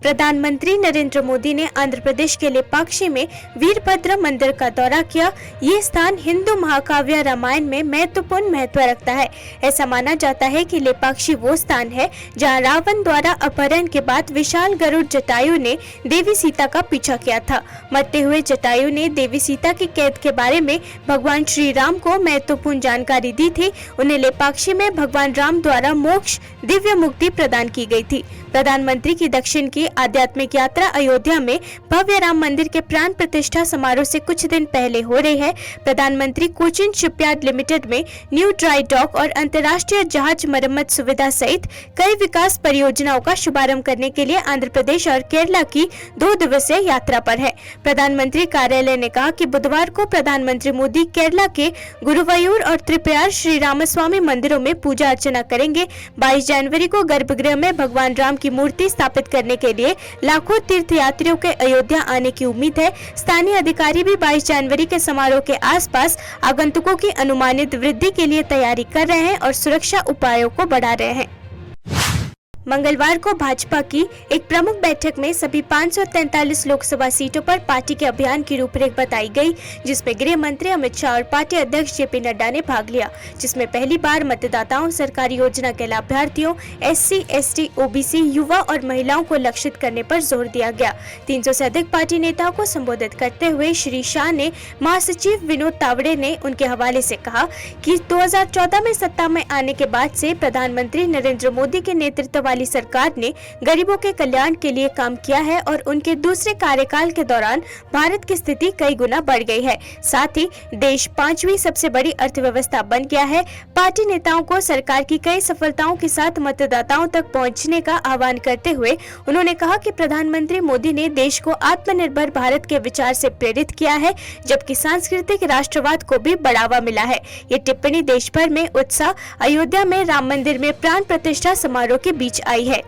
प्रधानमंत्री नरेंद्र मोदी ने आंध्र प्रदेश के लेपाक्षी में वीरभद्र मंदिर का दौरा किया। ये स्थान हिंदू महाकाव्य रामायण में महत्वपूर्ण महत्व रखता है। ऐसा माना जाता है कि लेपाक्षी वो स्थान है जहां रावण द्वारा अपहरण के बाद विशाल गरुड़ जटायु ने देवी सीता का पीछा किया था। मरते हुए जटायु ने देवी सीता की कैद के बारे में भगवान श्री राम को महत्वपूर्ण जानकारी दी थी। उन्हें लेपाक्षी में भगवान राम द्वारा मोक्ष दिव्य मुक्ति प्रदान की गई थी। प्रधानमंत्री की दक्षिण की आध्यात्मिक यात्रा अयोध्या में भव्य राम मंदिर के प्राण प्रतिष्ठा समारोह से कुछ दिन पहले हो रही है। प्रधानमंत्री कोचिन शिपयार्ड लिमिटेड में न्यू ड्राई डॉक और अंतर्राष्ट्रीय जहाज मरम्मत सुविधा सहित कई विकास परियोजनाओं का शुभारंभ करने के लिए आंध्र प्रदेश और केरला की 2 दिवसीय यात्रा पर है। प्रधानमंत्री कार्यालय ने कहा कि बुधवार को प्रधानमंत्री मोदी केरला के गुरुवायूर और त्रिपुरार श्री रामस्वामी मंदिरों में पूजा अर्चना करेंगे। 22 जनवरी को गर्भगृह में भगवान राम की मूर्ति स्थापित करने के लिए लाखों तीर्थयात्रियों के अयोध्या आने की उम्मीद है। स्थानीय अधिकारी भी 22 जनवरी के समारोह के आसपास आगंतुकों की अनुमानित वृद्धि के लिए तैयारी कर रहे हैं और सुरक्षा उपायों को बढ़ा रहे हैं। मंगलवार को भाजपा की एक प्रमुख बैठक में सभी 543 लोकसभा सीटों पर पार्टी के अभियान की रूपरेख बताई गई, जिसमें गृह मंत्री अमित शाह और पार्टी अध्यक्ष जेपी नड्डा ने भाग लिया, जिसमें पहली बार मतदाताओं, सरकारी योजना के लाभार्थियों, एससी, एसटी, ओबीसी, युवा और महिलाओं को लक्षित करने पर जोर दिया गया। 300 से अधिक पार्टी नेताओं को संबोधित करते हुए श्री शाह ने महासचिव विनोद तावड़े ने उनके हवाले से कहा कि 2014 में सत्ता में आने के बाद से प्रधानमंत्री नरेंद्र मोदी के नेतृत्व वाली सरकार ने गरीबों के कल्याण के लिए काम किया है और उनके दूसरे कार्यकाल के दौरान भारत की स्थिति कई गुना बढ़ गई है। साथ ही देश 5वीं सबसे बड़ी अर्थव्यवस्था बन गया है। पार्टी नेताओं को सरकार की कई सफलताओं के साथ मतदाताओं तक पहुंचने का आह्वान करते हुए उन्होंने कहा कि प्रधानमंत्री मोदी ने देश को आत्मनिर्भर भारत के विचार से प्रेरित किया है, जबकि सांस्कृतिक राष्ट्रवाद को भी बढ़ावा मिला है। ये टिप्पणी देश भर में उत्साह अयोध्या में राम मंदिर में प्राण प्रतिष्ठा समारोह के बीच आई है।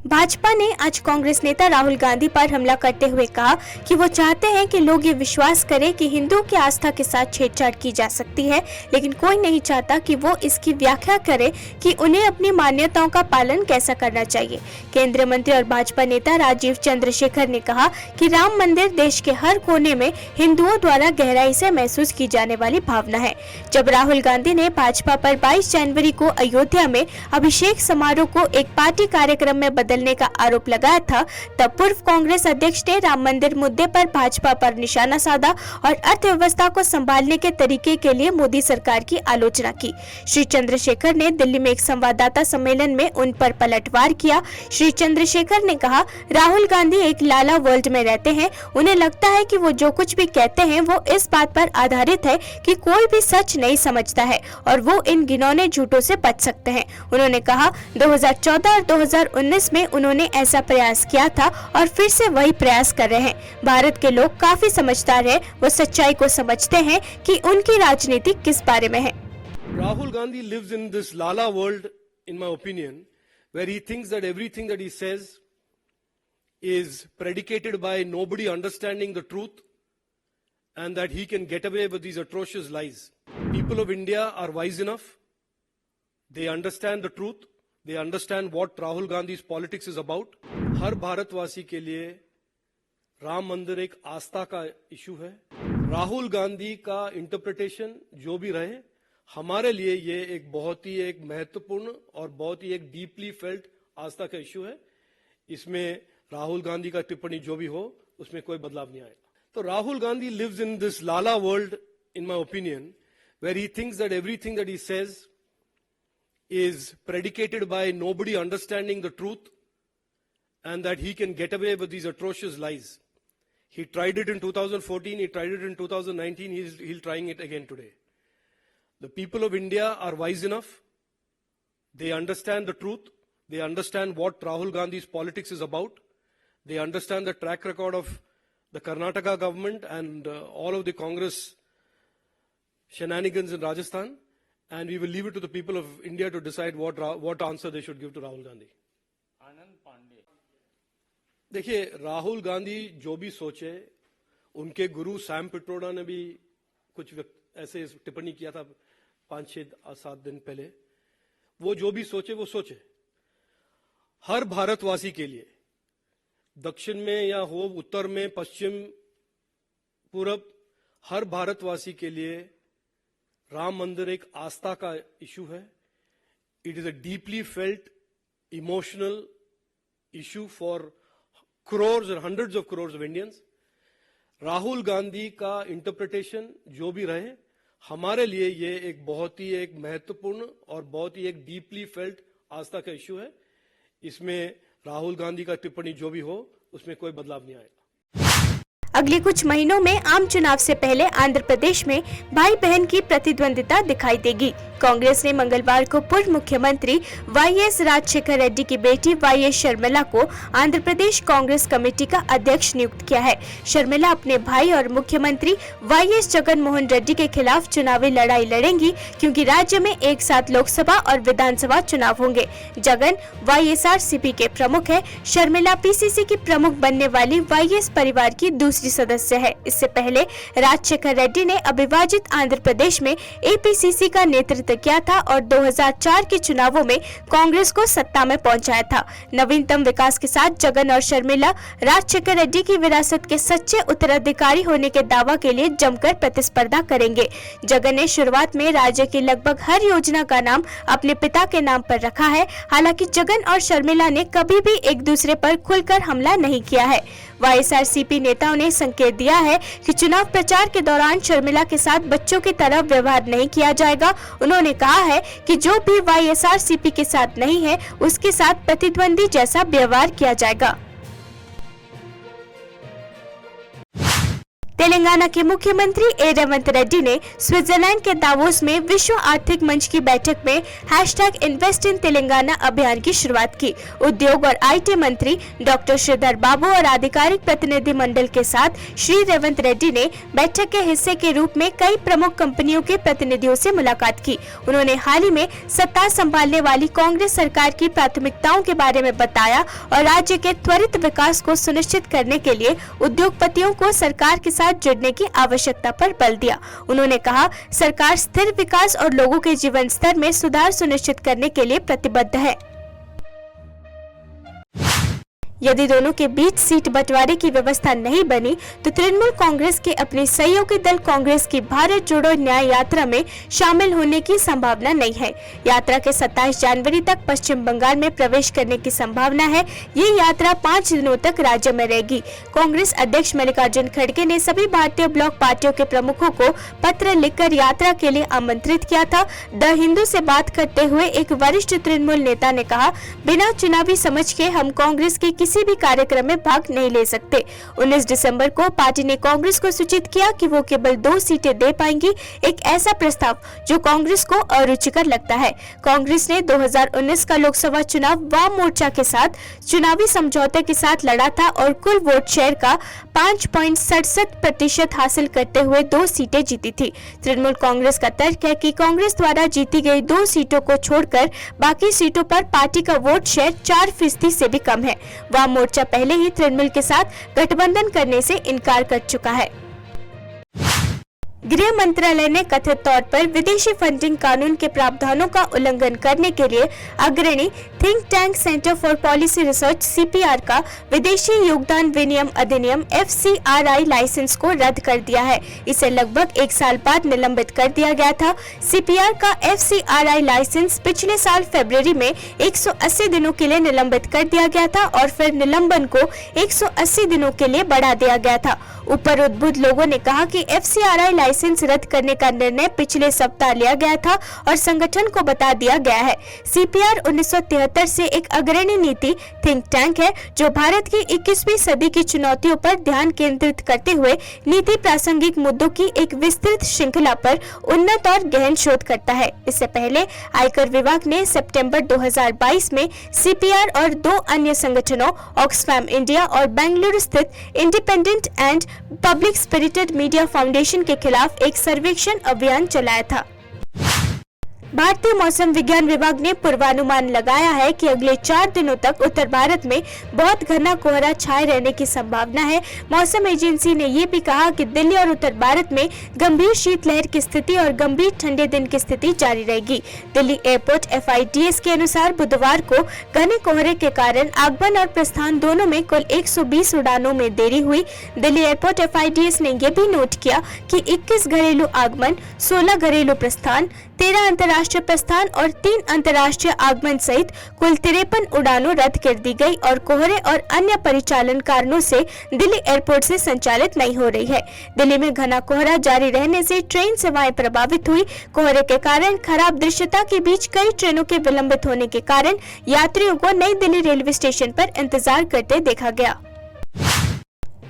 भाजपा ने आज कांग्रेस नेता राहुल गांधी पर हमला करते हुए कहा कि वो चाहते हैं कि लोग ये विश्वास करें कि हिंदुओं की आस्था के साथ छेड़छाड़ की जा सकती है, लेकिन कोई नहीं चाहता कि वो इसकी व्याख्या करे कि उन्हें अपनी मान्यताओं का पालन कैसा करना चाहिए। केंद्रीय मंत्री और भाजपा नेता राजीव चंद्रशेखर ने कहा कि राम मंदिर देश के हर कोने में हिंदुओं द्वारा गहराई से महसूस की जाने वाली भावना है। जब राहुल गांधी ने भाजपा पर 22 जनवरी को अयोध्या में अभिषेक समारोह को एक पार्टी कार्यक्रम में बदलने का आरोप लगाया था, तब पूर्व कांग्रेस अध्यक्ष ने राम मंदिर मुद्दे पर भाजपा पर निशाना साधा और अर्थव्यवस्था को संभालने के तरीके के लिए मोदी सरकार की आलोचना की। श्री चंद्रशेखर ने दिल्ली में एक संवाददाता सम्मेलन में उन पर पलटवार किया। श्री चंद्रशेखर ने कहा, राहुल गांधी एक लाला वर्ल्ड में रहते हैं। उन्हें लगता है कि वो जो कुछ भी कहते हैं वो इस बात पर आधारित है कि कोई भी सच नहीं समझता है और वो इन घिनौने झूठों से बच सकते हैं। उन्होंने कहा 2014 और 2019 में उन्होंने ऐसा प्रयास किया था और फिर से वही प्रयास कर रहे हैं। भारत के लोग काफी समझदार हैं, वो सच्चाई को समझते हैं कि उनकी राजनीति किस बारे में है। Rahul Gandhi lives in this lala world, in my opinion, where he thinks that everything that he says is predicated by nobody understanding the truth and that he can get away with these atrocious lies. People of India are wise enough. They understand the truth. They understand what Rahul Gandhi's politics is about. हर भारतवासी के लिए राम मंदिर एक आस्था का issue है। राहुल गांधी का interpretation जो भी रहे, हमारे लिए ये एक बहुत ही एक महत्वपूर्ण और बहुत ही एक डीपली फेल्ट आस्था का इशू है। इसमें राहुल गांधी का टिप्पणी जो भी हो उसमें कोई बदलाव नहीं आएगा। तो Rahul Gandhi lives in this lala world, in my opinion, where he thinks that everything that he says is predicated by nobody understanding the truth and that he can get away with these atrocious lies. He tried it in 2014, he tried it in 2019, he's trying it again today. The people of India are wise enough. They understand the truth. They understand what Rahul Gandhi's politics is about. They understand the track record of the Karnataka government and all of the Congress shenanigans in Rajasthan. And we will leave it to the people of India to decide what answer they should give to Rahul Gandhi. आनंद पांडे, देखिए राहुल गांधी जो भी सोचे, उनके गुरु Sam Pitroda ने भी कुछ ऐसे टिप्पणी किया था 5-6-7 दिन पहले। वो जो भी सोचे वो सोचे। हर भारतवासी के लिए दक्षिण में या हो उत्तर में, पश्चिम, पूरब, हर भारतवासी के लिए राम मंदिर एक आस्था का इशू है. It is a deeply felt emotional issue for crores और hundreds of crores of Indians. Rahul Gandhi का इंटरप्रिटेशन जो भी रहे, हमारे लिए ये एक बहुत ही एक महत्वपूर्ण और बहुत ही एक डीपली फेल्ट आस्था का इशू है. इसमें राहुल गांधी का टिप्पणी जो भी हो, उसमें कोई बदलाव नहीं आएगा. अगले कुछ महीनों में आम चुनाव से पहले आंध्र प्रदेश में भाई बहन की प्रतिद्वंदिता दिखाई देगी. कांग्रेस ने मंगलवार को पूर्व मुख्यमंत्री वाईएस राजशेखर रेड्डी की बेटी वाईएस शर्मिला को आंध्र प्रदेश कांग्रेस कमेटी का अध्यक्ष नियुक्त किया है. शर्मिला अपने भाई और मुख्यमंत्री वाईएस जगन मोहन रेड्डी के खिलाफ चुनावी लड़ाई लड़ेंगी, क्योंकि राज्य में एक साथ लोकसभा और विधानसभा चुनाव होंगे. जगन वाईएसआरसीपी के प्रमुख है. शर्मिला पीसीसी की प्रमुख बनने वाली वाईएस परिवार की दूसरी सदस्य है. इससे पहले राजशेखर रेड्डी ने अविभाजित आंध्र प्रदेश में एपीसीसी का नेतृत्व किया था और 2004 के चुनावों में कांग्रेस को सत्ता में पहुंचाया था. नवीनतम विकास के साथ जगन और शर्मिला राजशेखर रेड्डी की विरासत के सच्चे उत्तराधिकारी होने के दावा के लिए जमकर प्रतिस्पर्धा करेंगे. जगन ने शुरुआत में राज्य की लगभग हर योजना का नाम अपने पिता के नाम पर रखा है. हालांकि जगन और शर्मिला ने कभी भी एक दूसरे पर खुलकर हमला नहीं किया है. वाईएसआरसीपी नेताओं ने संकेत दिया है कि चुनाव प्रचार के दौरान शर्मिला के साथ बच्चों की तरह व्यवहार नहीं किया जाएगा. उन्होंने कहा है कि जो भी वाईएसआरसीपी के साथ नहीं है, उसके साथ प्रतिद्वंदी जैसा व्यवहार किया जाएगा. तेलंगाना के मुख्यमंत्री ए रेवंत रेड्डी ने स्विट्जरलैंड के दावोस में विश्व आर्थिक मंच की बैठक में #इन्वेस्ट इन तेलंगाना अभियान की शुरुआत की. उद्योग और आईटी मंत्री डॉक्टर श्रीधर बाबू और आधिकारिक प्रतिनिधि मंडल के साथ श्री रेवंत रेड्डी ने बैठक के हिस्से के रूप में कई प्रमुख कंपनियों के प्रतिनिधियों से मुलाकात की. उन्होंने हाल ही में सत्ता संभालने वाली कांग्रेस सरकार की प्राथमिकताओं के बारे में बताया और राज्य के त्वरित विकास को सुनिश्चित करने के लिए उद्योगपतियों को सरकार के साथ जुड़ने की आवश्यकता पर बल दिया. उन्होंने कहा, सरकार स्थिर विकास और लोगों के जीवन स्तर में सुधार सुनिश्चित करने के लिए प्रतिबद्ध है. यदि दोनों के बीच सीट बंटवारे की व्यवस्था नहीं बनी तो तृणमूल कांग्रेस के अपने सहयोगी दल कांग्रेस की भारत जोड़ो न्याय यात्रा में शामिल होने की संभावना नहीं है. यात्रा के 27 जनवरी तक पश्चिम बंगाल में प्रवेश करने की संभावना है. ये यात्रा 5 दिनों तक राज्य में रहेगी. कांग्रेस अध्यक्ष मल्लिकार्जुन खड़गे ने सभी भारतीय ब्लॉक पार्टियों के प्रमुखों को पत्र लिखकर यात्रा के लिए आमंत्रित किया था. द हिंदू से बात करते हुए एक वरिष्ठ तृणमूल नेता ने कहा, बिना चुनावी समझ के हम कांग्रेस के किसी भी कार्यक्रम में भाग नहीं ले सकते. 19 दिसंबर को पार्टी ने कांग्रेस को सूचित किया कि वो केवल 2 सीटें दे पाएंगी, एक ऐसा प्रस्ताव जो कांग्रेस को अरुचिकर लगता है. कांग्रेस ने 2019 का लोकसभा चुनाव वाम मोर्चा के साथ चुनावी समझौते के साथ लड़ा था और कुल वोट शेयर का 5.67% हासिल करते हुए 2 सीटें जीती थी. तृणमूल कांग्रेस का तर्क है कि कांग्रेस द्वारा जीती गई 2 सीटों को छोड़कर बाकी सीटों पर पार्टी का वोट शेयर 4% से भी कम है. वाम मोर्चा पहले ही तृणमूल के साथ गठबंधन करने से इनकार कर चुका है. गृह मंत्रालय ने कथित तौर पर विदेशी फंडिंग कानून के प्रावधानों का उल्लंघन करने के लिए अग्रणी think tank centre for policy research (CPR) का विदेशी योगदान विनिमय अधिनियम FCRI लाइसेंस को रद्द कर दिया है. इसे लगभग 1 साल बाद निलंबित कर दिया गया था. CPR का FCRI लाइसेंस पिछले साल फरवरी में 180 दिनों के लिए निलंबित कर दिया गया था और फिर निलंबन को 180 दिनों के लिए बढ़ा दिया गया था. ऊपर उद्धृत लोगों ने कहा कि FCRI लाइसेंस रद्द करने का निर्णय पिछले सप्ताह लिया गया था और संगठन को बता दिया गया है. CPR 1973 से एक अग्रणी नीति थिंक टैंक है जो भारत की 21वीं सदी की चुनौतियों पर ध्यान केंद्रित करते हुए नीति प्रासंगिक मुद्दों की एक विस्तृत श्रृंखला पर उन्नत और गहन शोध करता है. इससे पहले आयकर विभाग ने सितंबर 2022 में CPR और 2 अन्य संगठनों ऑक्सफैम इंडिया और बेंगलुरु स्थित independent and public spirited media foundation के खिलाफ एक सर्वेक्षण अभियान चलाया था. भारतीय मौसम विज्ञान विभाग ने पूर्वानुमान लगाया है कि अगले 4 दिनों तक उत्तर भारत में बहुत घना कोहरा छाए रहने की संभावना है। मौसम एजेंसी ने ये भी कहा कि दिल्ली और उत्तर भारत में गंभीर शीतलहर की स्थिति और गंभीर ठंडे दिन की स्थिति जारी रहेगी। दिल्ली एयरपोर्ट FIDS के अनुसार बुधवार को घने कोहरे के कारण आगमन और प्रस्थान दोनों में कुल 120 उड़ानों में देरी हुई। दिल्ली एयरपोर्ट FIDS ने यह भी नोट किया कि 21 घरेलू आगमन, 16 घरेलू प्रस्थान, 13 अंतर्राष्ट्रीय प्रस्थान और 3 अंतर्राष्ट्रीय आगमन सहित कुल 53 उड़ानों रद्द कर दी गई और कोहरे और अन्य परिचालन कारणों से दिल्ली एयरपोर्ट से संचालित नहीं हो रही है। दिल्ली में घना कोहरा जारी रहने से ट्रेन सेवाएं प्रभावित हुई। कोहरे के कारण खराब दृश्यता के बीच कई ट्रेनों के विलंबित होने के कारण यात्रियों को नई दिल्ली रेलवे स्टेशन पर इंतजार करते देखा गया।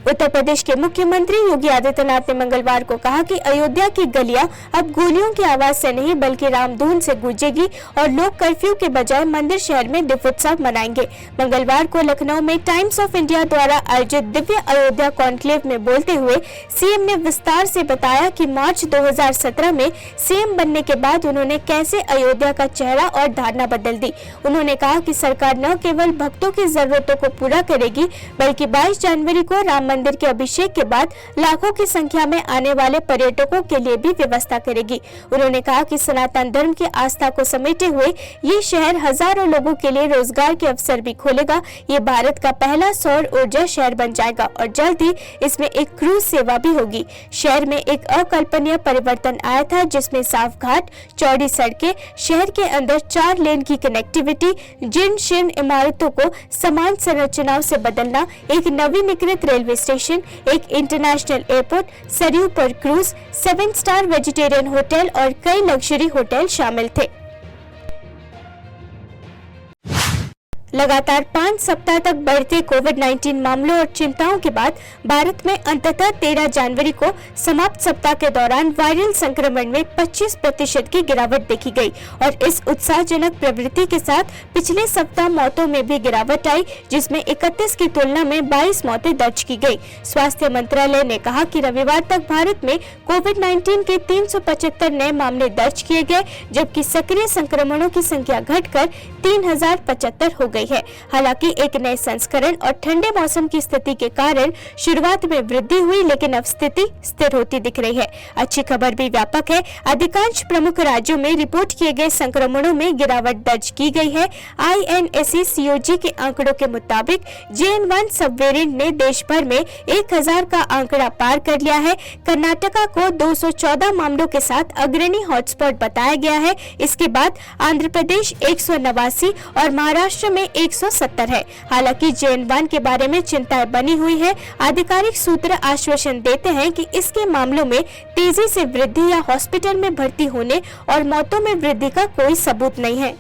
उत्तर प्रदेश के मुख्यमंत्री योगी आदित्यनाथ ने मंगलवार को कहा कि अयोध्या की गलियां अब गोलियों की आवाज से नहीं बल्कि रामधुन से गूंजेगी और लोग कर्फ्यू के बजाय मंदिर शहर में दीपोत्सव मनाएंगे। मंगलवार को लखनऊ में टाइम्स ऑफ इंडिया द्वारा आयोजित दिव्य अयोध्या कॉन्क्लेव में बोलते हुए सीएम ने विस्तार से बताया कि मार्च 2017 में सीएम बनने के बाद उन्होंने कैसे अयोध्या का चेहरा और धारणा बदल दी। उन्होंने कहा कि सरकार न केवल भक्तों की जरूरतों को पूरा करेगी बल्कि 22 जनवरी को राम मंदिर के अभिषेक के बाद लाखों की संख्या में आने वाले पर्यटकों के लिए भी व्यवस्था करेगी। उन्होंने कहा कि सनातन धर्म की आस्था को समेटे हुए ये शहर हजारों लोगों के लिए रोजगार के अवसर भी खोलेगा। ये भारत का पहला सौर ऊर्जा शहर बन जाएगा और जल्द ही इसमें एक क्रूज सेवा भी होगी। शहर में एक अकल्पनीय परिवर्तन आया था जिसमें साफ घाट, चौड़ी सड़कें, शहर के अंदर 4 लेन की कनेक्टिविटी, जीर्ण शीर्ण इमारतों को समान संरचनाओं से बदलना, एक नवीनीकृत रेलवे स्टेशन, एक इंटरनेशनल एयरपोर्ट, सरयू पर क्रूज, 7 स्टार वेजिटेरियन होटल और कई लग्जरी होटल शामिल थे। लगातार 5 सप्ताह तक बढ़ते कोविड-19 मामलों और चिंताओं के बाद भारत में अंततः 13 जनवरी को समाप्त सप्ताह के दौरान वायरल संक्रमण में 25% की गिरावट देखी गई और इस उत्साहजनक प्रवृत्ति के साथ पिछले सप्ताह मौतों में भी गिरावट आई, जिसमें 31 की तुलना में 22 मौतें दर्ज की गई। स्वास्थ्य मंत्रालय ने कहा कि रविवार तक भारत में कोविड-19 के 375 नए मामले दर्ज किए गए, जबकि सक्रिय संक्रमणों की संख्या घटकर 3075 हो गई है। हालांकि एक नए संस्करण और ठंडे मौसम की स्थिति के कारण शुरुआत में वृद्धि हुई, लेकिन अब स्थिति स्थिर होती दिख रही है। अच्छी खबर भी व्यापक है। अधिकांश प्रमुख राज्यों में रिपोर्ट किए गए संक्रमणों में गिरावट दर्ज की गई है। INSE COG के आंकड़ों के मुताबिक JN1 सब वेरिएंट ने देश भर में 1000 का आंकड़ा पार कर लिया है। कर्नाटका को 214 मामलों के साथ अग्रणी हॉटस्पॉट बताया गया है। इसके बाद आंध्र प्रदेश 189 और महाराष्ट्र में 170 है। हालांकि JN1 के बारे में चिंताएं बनी हुई है। आधिकारिक सूत्र आश्वासन देते हैं कि इसके मामलों में तेजी से वृद्धि या हॉस्पिटल में भर्ती होने और मौतों में वृद्धि का कोई सबूत नहीं है।